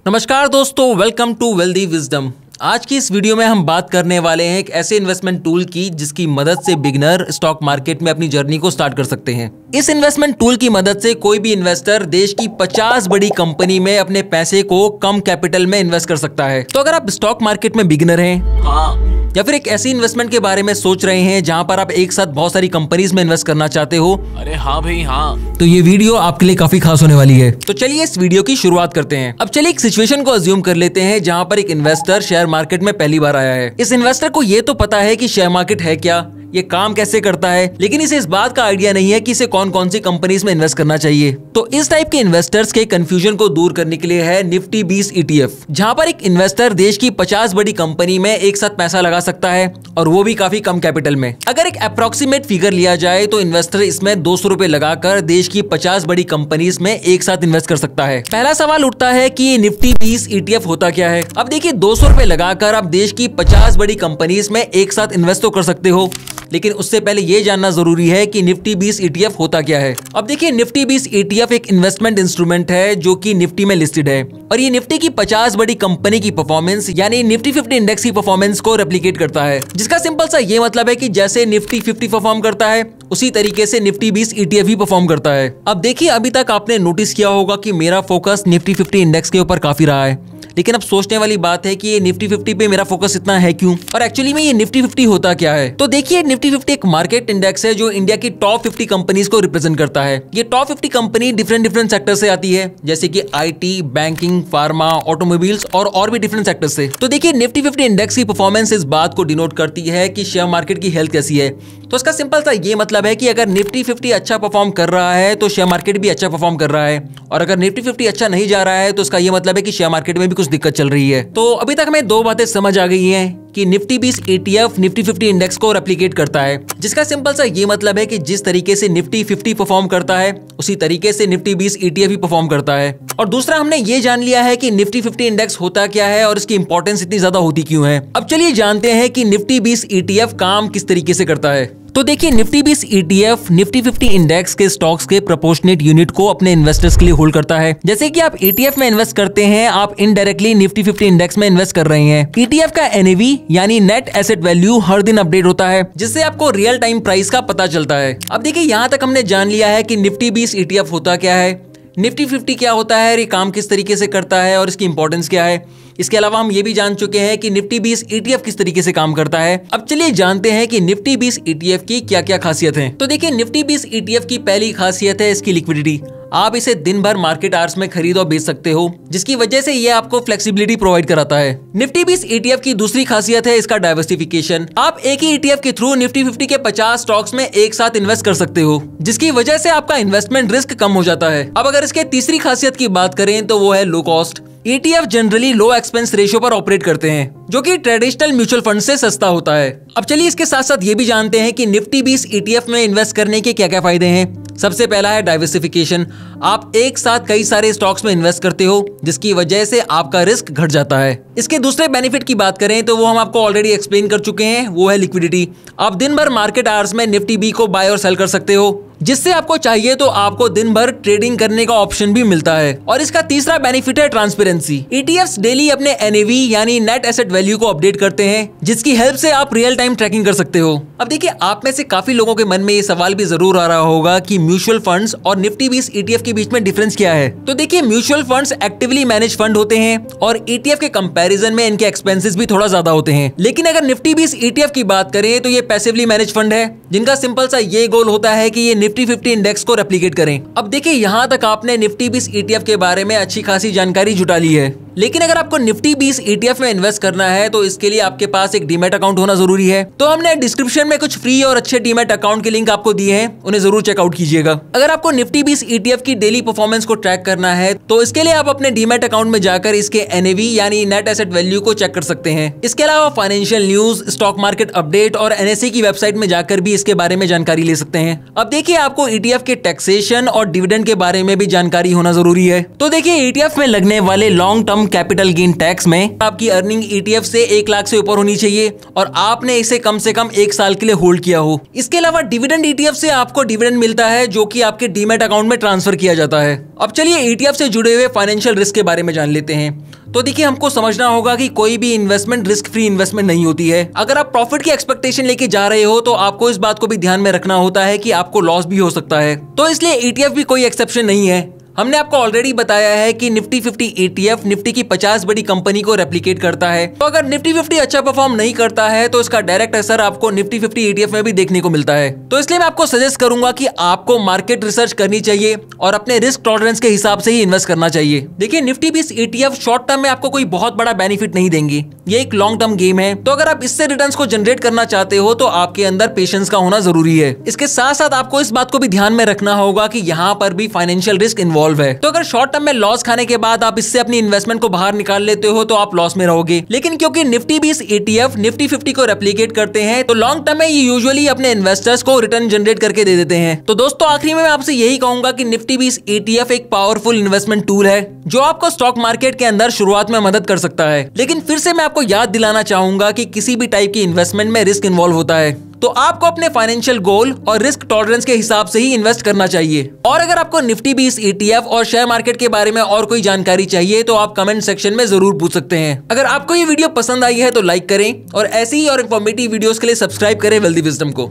नमस्कार दोस्तों, welcome to wealthy wisdom. आज की इस वीडियो में हम बात करने वाले हैं एक ऐसे इन्वेस्टमेंट टूल की जिसकी मदद से बिगिनर स्टॉक मार्केट में अपनी जर्नी को स्टार्ट कर सकते हैं। इस इन्वेस्टमेंट टूल की मदद से कोई भी इन्वेस्टर देश की 50 बड़ी कंपनी में अपने पैसे को कम कैपिटल में इन्वेस्ट कर सकता है। तो अगर आप स्टॉक मार्केट में बिगिनर हैं या फिर एक ऐसी इन्वेस्टमेंट के बारे में सोच रहे हैं जहां पर आप एक साथ बहुत सारी कंपनीज में इन्वेस्ट करना चाहते हो, अरे हाँ भाई हाँ, तो ये वीडियो आपके लिए काफी खास होने वाली है। तो चलिए इस वीडियो की शुरुआत करते हैं। अब चलिए एक सिचुएशन को अज्यूम कर लेते हैं जहां पर एक इन्वेस्टर शेयर मार्केट में पहली बार आया है। इस इन्वेस्टर को ये तो पता है कि शेयर मार्केट है क्या, ये काम कैसे करता है, लेकिन इसे इस बात का आइडिया नहीं है कि इसे कौन कौन सी कंपनीज में इन्वेस्ट करना चाहिए। तो इस टाइप के इन्वेस्टर्स के कंफ्यूजन को दूर करने के लिए है निफ्टी 20 ETF, जहां पर एक इन्वेस्टर देश की 50 बड़ी कंपनी में एक साथ पैसा लगा सकता है और वो भी काफी कम कैपिटल में। अगर एक अप्रोक्सीमेट फिगर लिया जाए तो इन्वेस्टर इसमें 200 रुपए लगाकर देश की 50 बड़ी कंपनीज में एक साथ इन्वेस्ट कर सकता है। पहला सवाल उठता है कि ये निफ्टी 20 ETF होता क्या है। अब देखिए, 200 रुपए लगाकर आप देश की 50 बड़ी कंपनीज में एक साथ इन्वेस्ट तो कर सकते हो, लेकिन उससे पहले ये जानना जरूरी है कि निफ्टी 20 ETF होता क्या है। अब देखिए, निफ्टी 20 ETF एक इन्वेस्टमेंट इंस्ट्रूमेंट है जो कि निफ्टी में लिस्टेड है और ये निफ्टी की 50 बड़ी कंपनी की परफॉर्मेंस यानी निफ्टी 50 इंडेक्स की परफॉर्मेंस को रेप्लिकेट करता है, जिसका सिंपल सा ये मतलब है कि जैसे निफ्टी 50 परफॉर्म करता है उसी तरीके से निफ्टी 20 ETF भी परफॉर्म करता है। अब देखिए, अभी तक आपने नोटिस किया होगा कि मेरा फोकस निफ्टी 50 इंडेक्स के ऊपर काफी रहा है, लेकिन अब सोचने वाली बात है कि ये निफ्टी 50 पे मेरा फोकस इतना है क्यों, और एक्चुअली में ये निफ्टी 50 होता क्या है। तो देखिए, निफ्टी 50 एक मार्केट इंडेक्स है जो इंडिया की टॉप 50 कंपनीज को रिप्रेजेंट करता है। ये टॉप 50 कंपनी डिफरेंट सेक्टर से आती है, जैसे कि IT, बैंकिंग, फार्मा, ऑटोमोबाइल्स और भी डिफरेंट सेक्टर से। तो देखिए, निफ्टी 50 इंडेक्स की परफॉर्मेंस इस बात को डिनोट करती है कि शेयर मार्केट की हेल्थ कैसी है। तो इसका सिंपल सा ये मतलब है कि अगर निफ्टी 50 अच्छा परफॉर्म कर रहा है तो शेयर मार्केट भी अच्छा परफॉर्म कर रहा है, और अगर निफ्टी 50 अच्छा नहीं जा रहा है तो इसका ये मतलब है कि शेयर मार्केट में भी कुछ दिक्कत चल रही है। तो अभी तक हमें दो बातें समझ आ गई हैं कि निफ्टी 20 ETF निफ्टी 50 इंडेक्स को रेप्लिकेट करता है, जिसका सिंपल सा ये मतलब है कि जिस तरीके से निफ्टी 50 परफॉर्म करता है उसी तरीके से निफ्टी 20 ETF भी परफॉर्म करता है। और दूसरा, हमने ये जान लिया है कि निफ्टी 50 इंडेक्स होता क्या है और इसकी इंपॉर्टेंस इतनी ज्यादा होती क्यों है। अब चलिए जानते हैं कि निफ्टी 20 ETF काम किस तरीके से करता है। तो देखिए, निफ्टी 20 ETF निफ्टी 50 इंडेक्स के स्टॉक्स के प्रोपोर्शनेट यूनिट को अपने इन्वेस्टर्स के लिए होल्ड करता है। जैसे कि आप ETF में इन्वेस्ट करते हैं, आप इनडायरेक्टली निफ्टी 50 इंडेक्स में इन्वेस्ट कर रहे हैं। ETF का NAV यानी नेट एसेट वैल्यू हर दिन अपडेट होता है, जिससे आपको रियल टाइम प्राइस का पता चलता है। अब देखिए, यहाँ तक हमने जान लिया है कि निफ्टी 20 ETF होता क्या है, निफ्टी 50 क्या होता है, ये काम किस तरीके से करता है और इसकी इंपॉर्टेंस क्या है। इसके अलावा हम ये भी जान चुके हैं कि निफ्टी 20 ETF किस तरीके से काम करता है। अब चलिए जानते हैं कि निफ्टी 20 ETF की क्या क्या खासियत है। तो देखिए, निफ्टी 20 ETF की पहली खासियत है इसकी लिक्विडिटी। आप इसे दिन भर मार्केट आवर्स में खरीद और बेच सकते हो, जिसकी वजह से ये आपको फ्लेक्सिबिलिटी प्रोवाइड कराता है। निफ्टी 20 ETF की दूसरी खासियत है इसका डाइवर्सिफिकेशन। आप एक ही ETF के थ्रू निफ्टी 50 के 50 स्टॉक्स में एक साथ इन्वेस्ट कर सकते हो, जिसकी वजह से आपका इन्वेस्टमेंट रिस्क कम हो जाता है। अब अगर इसके तीसरी खासियत की बात करें तो वो है लो कॉस्ट। ETF जनरली लो एक्सपेंस रेशियो पर ऑपरेट करते हैं, जो कि ट्रेडिशनल म्यूचुअल फंड से सस्ता होता है। अब चलिए इसके साथ साथ ये भी जानते हैं कि निफ्टी 20 ETF में इन्वेस्ट करने के क्या क्या फायदे हैं। सबसे पहला है डाइवर्सिफिकेशन। आप एक साथ कई सारे स्टॉक्स में इन्वेस्ट करते हो, जिसकी वजह से आपका रिस्क घट जाता है। इसके दूसरे बेनिफिट की बात करें तो वो हम आपको ऑलरेडी एक्सप्लेन कर चुके हैं, वो है लिक्विडिटी। आप दिन भर मार्केट आवर्स में निफ्टी 20 को बाय और सेल कर सकते हो, जिससे आपको चाहिए तो आपको दिन भर ट्रेडिंग करने का ऑप्शन भी मिलता है। और इसका तीसरा बेनिफिट है ट्रांसपेरेंसी। ETFs डेली अपने NAV यानी नेट एसेट वैल्यू को अपडेट करते हैं, जिसकी हेल्प से आप रियल टाइम ट्रैकिंग कर सकते हो। अब देखिए, आप में से काफी लोगों के मन में ये सवाल भी जरूर आ रहा होगा कि म्यूचुअल फंड्स और निफ्टी 20 ETF के बीच में डिफरेंस क्या है। तो देखिए, mutual funds actively manage fund होते हैं और ETF के कंपैरिजन में इनके एक्सपेंसेस भी थोड़ा ज्यादा होते हैं। लेकिन अगर निफ्टी 20 ETF की बात करें तो ये पैसिवली मैनेज फंड है, जिनका सिंपल सा ये गोल होता है कि ये निफ्टी 50 इंडेक्स को रेप्लिकेट करें। अब देखिए, यहाँ तक आपने निफ्टी 20 ETF के बारे में अच्छी खासी जानकारी जुटा ली है, लेकिन अगर आपको निफ्टी 20 ETF में इन्वेस्ट करना है तो इसके लिए आपके पास एक डीमैट अकाउंट होना जरूरी है। तो हमने डिस्क्रिप्शन में कुछ फ्री और अच्छे डीमैट अकाउंट के लिंक आपको दिए हैं, उन्हें जरूर चेकआउट कीजिएगा। अगर आपको निफ्टी 20 ETF की डेली परफॉर्मेंस को ट्रैक करना है तो इसके लिए आप अपने डीमैट अकाउंट में जाकर इसके NAV यानी नेट एसेट वैल्यू को चेक कर सकते हैं। इसके अलावा financial news, stock market update और NSE की वेबसाइट में जाकर भी इसके बारे में जानकारी ले सकते हैं। अब देखिए, आपको ETF के टैक्सेशन और डिविडेंड के बारे में भी जानकारी होना जरूरी है। तो देखिए, ETF में लगने वाले लॉन्ग टर्म कम कैपिटल गेन टैक्स में। आपकी अर्निंग ETF से 1 लाख से ऊपर होनी चाहिए और आपने इसे कम से कम 1 साल के लिए होल्ड किया हो। इसके अलावा डिविडेंड ETF से आपको डिविडेंड मिलता है जो कि आपके डीमैट अकाउंट में ट्रांसफर किया जाता है। अब चलिए ETF से जुड़े हुए फाइनेंशियल रिस्क के बारे में जान लेते हैं। तो देखिए, हमको समझना होगा कि कोई भी इन्वेस्टमेंट रिस्क फ्री इन्वेस्टमेंट नहीं होती है। अगर आप प्रॉफिट की एक्सपेक्टेशन लेके जा रहे हो तो आपको इस बात को भी ध्यान में रखना होता है कि आपको लॉस भी हो सकता है। तो इसलिए ETF भी कोई एक्सेप्शन नहीं है। हमने आपको ऑलरेडी बताया है कि निफ्टी 50 ETF निफ्टी की 50 बड़ी कंपनी को रेप्लिकेट करता है। तो अगर निफ्टी 50 अच्छा परफॉर्म नहीं करता है तो इसका डायरेक्ट असर आपको निफ्टी 50 ETF में भी देखने को मिलता है। तो इसलिए मैं आपको सजेस्ट करूंगा कि आपको मार्केट रिसर्च करनी चाहिए और अपने रिस्क टॉलरेंस के हिसाब से ही इन्वेस्ट करना चाहिए। देखिए, निफ्टी 20 ETF शॉर्ट टर्म में आपको कोई बहुत बड़ा बेनिफिट नहीं देंगे। ये एक लॉन्ग टर्म गेम है। तो अगर आप इससे रिटर्न्स को जनरेट करना चाहते हो तो आपके अंदर पेशेंस का होना जरूरी है। इसके साथ साथ आपको इस बात को भी ध्यान में रखना होगा कि यहाँ पर भी फाइनेंशियल रिस्क इन्वॉल्व है। तो अगर शॉर्ट टर्म में लॉस खाने के बाद आप इससे अपनी इन्वेस्टमेंट को बाहर निकाल लेते हो तो आप लॉस में रहोगे। लेकिन क्योंकि निफ्टी 20 ETF निफ्टी 50 को रेप्लिकेट करते हैं तो लॉन्ग टर्म में ये यूजुअली अपने इन्वेस्टर्स को रिटर्न जनरेट करके दे देते हैं। तो दोस्तों, आखिरी में मैं आपसे यही कहूंगा कि निफ्टी 20 ETF एक पावरफुल इन्वेस्टमेंट टूल है जो आपको स्टॉक मार्केट के अंदर शुरुआत में मदद कर सकता है। लेकिन फिर से मैं आपको याद दिलाना चाहूंगा कि किसी भी टाइप की इन्वेस्टमेंट में रिस्क इन्वॉल्व होता है। तो आपको अपने फाइनेंशियल गोल और रिस्क टॉलरेंस के हिसाब से ही इन्वेस्ट करना चाहिए। और अगर आपको निफ्टी 20 ETF और शेयर मार्केट के बारे में और कोई जानकारी चाहिए तो आप कमेंट सेक्शन में जरूर पूछ सकते हैं। अगर आपको ये वीडियो पसंद आई है तो लाइक करें और ऐसी ही और इन्फॉर्मेटिव वीडियोस के लिए सब्सक्राइब करें वेल्दी विजडम को।